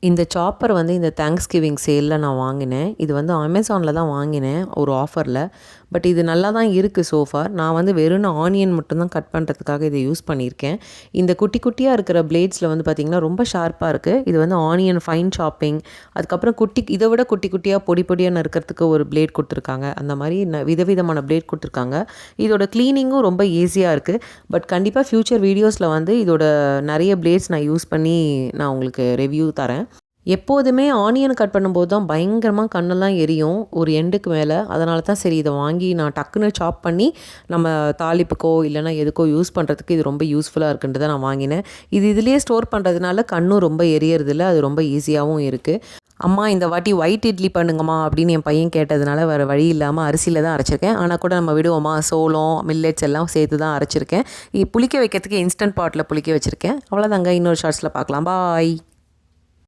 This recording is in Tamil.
இந்த சாப்பர் வந்து இந்த தேங்க்ஸ்கிவிங் சேலில் நான் வாங்கினேன். இது வந்து அமேசானில் தான் வாங்கினேன் ஒரு ஆஃபரில். பட் இது நல்லா தான் இருக்குது ஸோ ஃபார். நான் வந்து வெறும் ஆனியன் மட்டும் தான் கட் பண்ணுறதுக்காக இதை யூஸ் பண்ணியிருக்கேன். இந்த குட்டி குட்டியாக இருக்கிற பிளேட்ஸில் வந்து பார்த்திங்கன்னா ரொம்ப ஷார்ப்பாக இருக்குது. இது வந்து ஆனியன் ஃபைன் சாப்பிங், அதுக்கப்புறம் இதை விட குட்டி குட்டியாக பொடி பொடியாக நறுக்கிறதுக்கு ஒரு பிளேட் கொடுத்துருக்காங்க. அந்த மாதிரி விதவிதமான பிளேட் கொடுத்துருக்காங்க. இதோட க்ளீனிங்கும் ரொம்ப ஈஸியாக இருக்குது. பட் கண்டிப்பாக ஃப்யூச்சர் வீடியோஸில் வந்து இதோட நிறைய பிளேட்ஸ் நான் யூஸ் பண்ணி நான் உங்களுக்கு ரிவ்யூ தரேன். எப்போதுமே ஆனியன் கட் பண்ணும்போது தான் பயங்கரமாக கண்ணெல்லாம் எரியும் ஒரு எண்டுக்கு மேலே. அதனால தான் சரி இதை வாங்கி நான் டக்குன்னு சாப் பண்ணி நம்ம தாளிப்புக்கோ இல்லைனா எதுக்கோ யூஸ் பண்ணுறதுக்கு இது ரொம்ப யூஸ்ஃபுல்லாக இருக்குன்றதை நான் வாங்கினேன். இது இதுலேயே ஸ்டோர் பண்ணுறதுனால கண்ணும் ரொம்ப எரியறதில்ல, அது ரொம்ப ஈஸியாகவும் இருக்குது. அம்மா இந்த வாட்டி ஒயிட் இட்லி பண்ணுங்கம்மா அப்படின்னு என் பையன் கேட்டதுனால வேறு வழி இல்லாமல் அரிசியில் தான் அரைச்சிருக்கேன். ஆனால் கூட நம்ம விடுவோமா, சோளம் மில்லட்ஸ் எல்லாம் சேர்த்து தான் அரைச்சிருக்கேன். புளிக்க வைக்கிறதுக்கு இன்ஸ்டன்ட் பாட்டில் புளிக்க வச்சுருக்கேன். அவ்வளோதாங்க, இன்னொரு ஷார்ட்ஸில் பார்க்கலாம். பாய்.